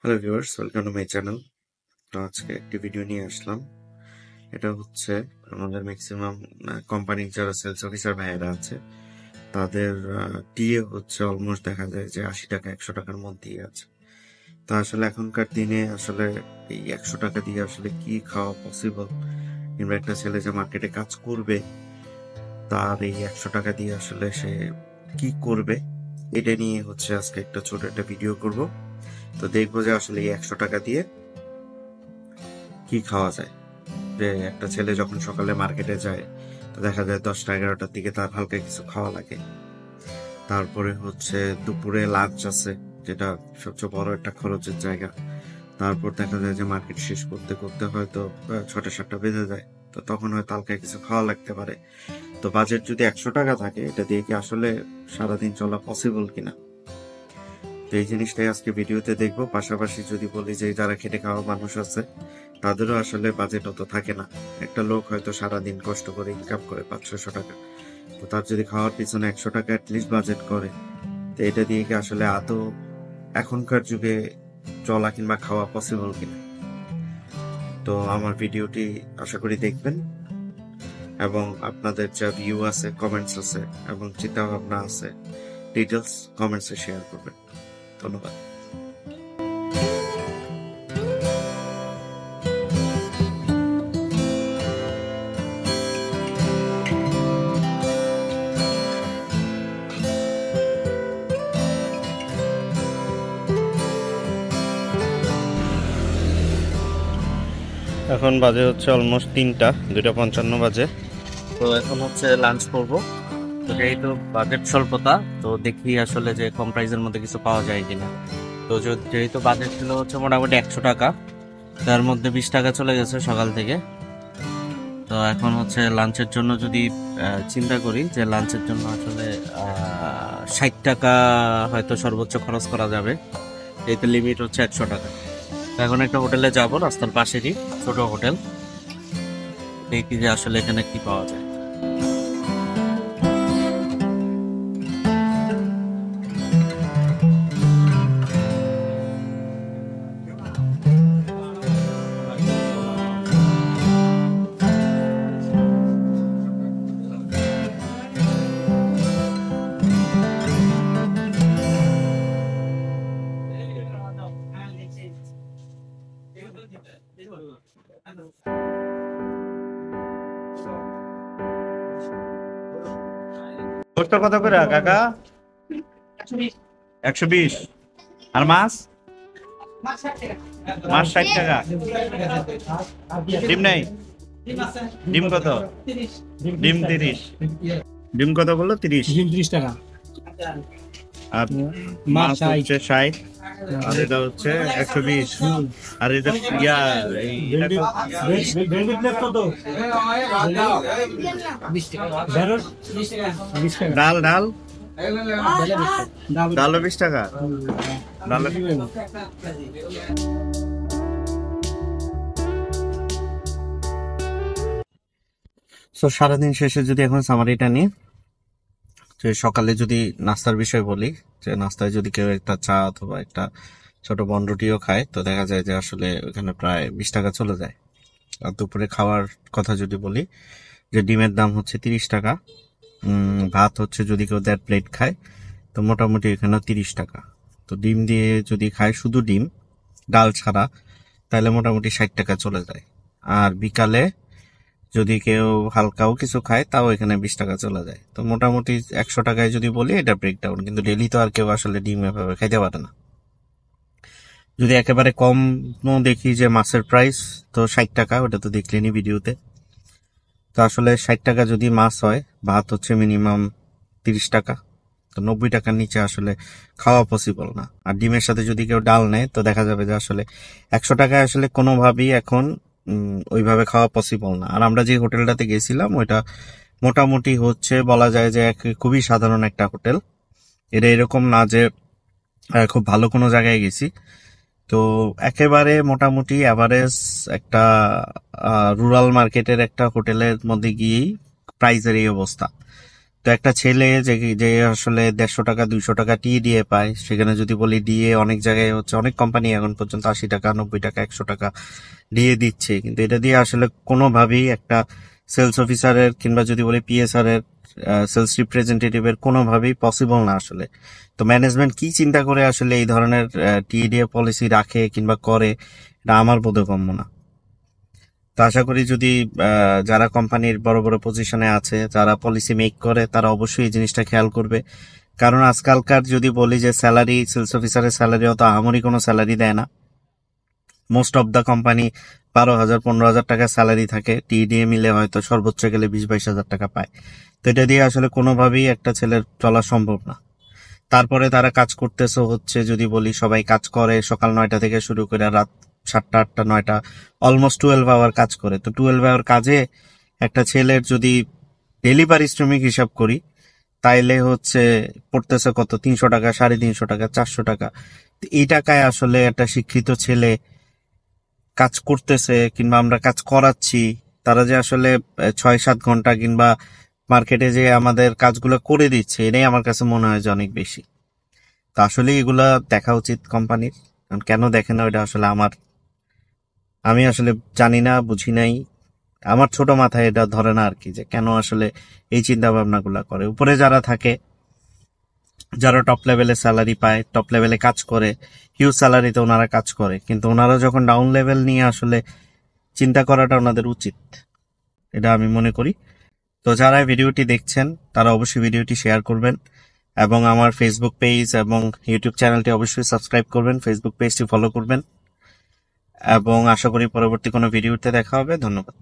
Hello viewers, welcome to my channel. তো আজকে একটি ভিডিও নিয়ে আসলাম। এটা হচ্ছে আমাদের ম্যাক্সিমাম কোম্পানির যারা সেলস অফিসার ভাইয়েরা আছে তাদের টিএ হচ্ছে অলমোস্ট দেখা যায় যে 80 টাকা 100 টাকার মধ্যেই আছে। তা আসলে এখনকার দিনে আসলে এই 100 টাকা দিয়ে আসলে কি খাওয়া পসিবল, কিংবা একটা ছেলে যে মার্কেটে কাজ করবে তার এই 100 টাকা দিয়ে আসলে সে কি করবে, এটা নিয়ে হচ্ছে আজকে একটা ছোট একটা ভিডিও করব। তো দেখবো যে আসলে এই 100 টাকা দিয়ে কি খাওয়া যায়। যে একটা ছেলে যখন সকালে মার্কেটে যায় তো দেখা যায় 10টা 11টার দিকে তার হালকা কিছু খাওয়া লাগে। তারপরে হচ্ছে দুপুরে লাঞ্চ আছে, যেটা সবচেয়ে বড় একটা খরচের জায়গা। তারপর দেখা যায় যে মার্কেট শেষ করতে করতে হয়তো 6টা 7টা বেজে যায়। তো তখন হয়তো হালকা কিছু খাওয়া লাগতে পারে। তো বাজেট যদি 100 টাকা থাকে, এটা দিয়ে কি আসলে সারাদিন চলা পসিবল কিনা, তো এই জিনিসটাই আজকে ভিডিওতে দেখবো। পাশাপাশি যদি বলি যে যারা খেটে খাওয়া মানুষ আছে তাদেরও আসলে বাজেট অত থাকে না। একটা লোক হয়তো সারাদিন কষ্ট করে ইনকাম করে 500-600 টাকা, তো তার যদি খাওয়ার পিছনে 100 টাকা অ্যাটলিস্ট বাজেট করে, তো এটা দিয়ে কি আসলে আদৌ এখনকার যুগে চলা কিংবা খাওয়া পসিবল কিনা। তো আমার ভিডিওটি আশা করি দেখবেন, এবং আপনাদের যা ভিউ আছে, কমেন্টস আছে এবং চিন্তা ভাবনা আছে, ডিটেলস কমেন্টসে শেয়ার করবেন। ধন্যবাদ। এখন বাজে হচ্ছে অলমোস্ট 3টা 2:55 বাজে। তো এখন হচ্ছে লাঞ্চ করবো। তো যেহেতু বাজেট স্বল্পতা, তো দেখি আসলে যে কম প্রাইসের মধ্যে কিছু পাওয়া যায় কিনা। তো যেহেতু বাজেট ছিল হচ্ছে মোটামুটি 100 টাকা, তার মধ্যে 20 টাকা চলে গেছে সকাল থেকে। তো এখন হচ্ছে লাঞ্চের জন্য যদি চিন্তা করি যে লাঞ্চের জন্য আসলে 60 টাকা হয়তো সর্বোচ্চ খরচ করা যাবে, যেহেতু লিমিট হচ্ছে 100 টাকা। তো এখন একটা হোটেলে যাব, রাস্তার পাশেরই ছোট হোটেল, দেখি যে আসলে এখানে কি পাওয়া যায়। গোস্ত কত করে কাকা? 120। আর মাছ? মাছ 60 টাকা। ডিম নেই? ডিম কত? ডিম 30। ডিম কত বললো? 30। ডিম 30 টাকা। আর মাছ মাছ হচ্ছে 60। আর এটা হচ্ছে 120। আর এটা ভেন্ডি প্লেট কত? 20 টাকা। ঢেঁড়স 20 টাকা। ডাল ডাল ডাল ডালও 20 টাকা। ডাল তো সারাদিন শেষে যদি এখন সামারিটা নিই, যে সকালে যদি নাস্তার বিষয় বলি, যে নাস্তায় যদি কেউ একটা চা অথবা একটা ছোট বনরুটিও খায়, তো দেখা যায় যে আসলে ওখানে প্রায় 20 টাকা চলে যায়। আর দুপুরে খাওয়ার কথা যদি বলি, যে ডিমের দাম হচ্ছে 30 টাকা, ভাত হচ্ছে যদি কেউ 1.5 প্লেট খায় তো মোটামুটি এখানেও 30 টাকা। তো ডিম দিয়ে যদি খায় শুধু ডিম, ডাল ছাড়া, তাহলে মোটামুটি 60 টাকা চলে যায়। আর বিকালে যদি কেউ হালকাও কিছু খায় তাও এখানে 20 টাকা চলে যায়। তো মোটামুটি 100 টাকায় যদি বলি এটা ব্রেকডাউন, কিন্তু ডেলি তো আর কেউ আসলে ডিম এভাবে খাইতে পারে না। যদি একেবারে কম দেখি যে মাছের প্রাইস, তো 60 টাকা, ওটা তো দেখলেনি ভিডিওতে। তো আসলে 60 টাকা যদি মাছ হয়, ভাত হচ্ছে মিনিমাম 30 টাকা। তো 90 টাকার নিচে আসলে খাওয়া পসিবল না। আর ডিমের সাথে যদি কেউ ডাল নেয় তো দেখা যাবে যে আসলে 100 টাকায় আসলে কোনোভাবেই এখন ওইভাবে খাওয়া পসিবল না। আর আমরা যে হোটেলটাতে গেছিলাম ওইটা মোটামুটি হচ্ছে বলা যায় যে খুবই সাধারণ একটা হোটেল। এটা এরকম না যে খুব ভালো কোনো জায়গায় গেছি। তো একেবারে মোটামুটি অ্যাভারেজ একটা রুরাল মার্কেটের একটা হোটেলের মধ্যে গিয়েই প্রাইজের এই অবস্থা। তো একটা ছেলে যে যে আসলে 150 টাকা 200 টাকা দিয়ে পায়, সেখানে যদি বলি ডিএ অনেক জায়গায় হচ্ছে, অনেক কোম্পানি এখন পর্যন্ত 80 টাকা 90 টাকা 100 টাকা দিয়ে দিচ্ছে, কিন্তু এটা দিয়ে আসলে কোনোভাবেই একটা সেলস অফিসারের কিংবা যদি বলি পিএসআর এর সেলস রিপ্রেজেন্টেটিভের কোনোভাবেই পসিবল না আসলে। তো ম্যানেজমেন্ট কি চিন্তা করে আসলে এই ধরনের টিএডিএ পলিসি রাখে কিংবা করে, এটা আমার বোধগম্য না। তো আশা করি যদি যারা কোম্পানির বড় বড় পজিশনে আছে, যারা পলিসি মেক করে, তারা অবশ্যই এই জিনিসটা খেয়াল করবে। কারণ আজকালকার যদি বলি যে স্যালারি, সেলস অফিসারের স্যালারি অত আহামরি কোনো স্যালারি দেয় না। মোস্ট অফ দ্য কোম্পানি 12,000 15,000 টাকা স্যালারি থাকে, টিডিএ মিলে হয়তো সর্বোচ্চ গেলে 20-22 হাজার টাকা পায়। তো এটা দিয়ে আসলে কোনোভাবেই একটা ছেলের চলা সম্ভব না। তারপরে তারা কাজ করতেছে হচ্ছে, যদি বলি সবাই কাজ করে সকাল 9টা থেকে শুরু করে রাত 7টা 8টা 9টা, অলমোস্ট 12 আওয়ার কাজ করে। তো 12 আওয়ার কাজে একটা ছেলের যদি ডেলি পারিশ্রমিক হিসাব করি, তাইলে হচ্ছে পড়তেছে কত, 300 টাকা 350 টাকা 400 টাকা। তো এই টাকায় আসলে একটা শিক্ষিত ছেলে কাজ করতেছে কিংবা আমরা কাজ করাচ্ছি, তারা যে আসলে 6-7 ঘন্টা কিংবা মার্কেটে যে আমাদের কাজগুলো করে দিচ্ছে, এটাই আমার কাছে মনে হয় যে অনেক বেশি। তো আসলে এগুলা দেখা উচিত কোম্পানির। কারণ কেন দেখে না, ওটা আসলে আমি আসলে জানি না, বুঝি নাই। আমার ছোট মাথায় এটা ধরে না আর কি, যে কেন আসলে এই চিন্তা ভাবনা গুলা করে। উপরে যারা থাকে, যারা টপ লেভেলে স্যালারি পায়, টপ লেভেলে কাজ করে, হিউজ স্যালারিতে ওনারা কাজ করে, কিন্তু ওনারা যখন ডাউন লেভেল নিয়ে আসলে চিন্তা করাটা ওনাদের উচিত, এটা আমি মনে করি। তো যারা ভিডিওটি দেখছেন, তারা অবশ্যই ভিডিওটি শেয়ার করবেন এবং আমার ফেসবুক পেজ এবং ইউটিউব চ্যানেলটি অবশ্যই সাবস্ক্রাইব করবেন, ফেসবুক পেজটি ফলো করবেন, এবং আশা করি পরবর্তী কোনো ভিডিওতে দেখা হবে। ধন্যবাদ।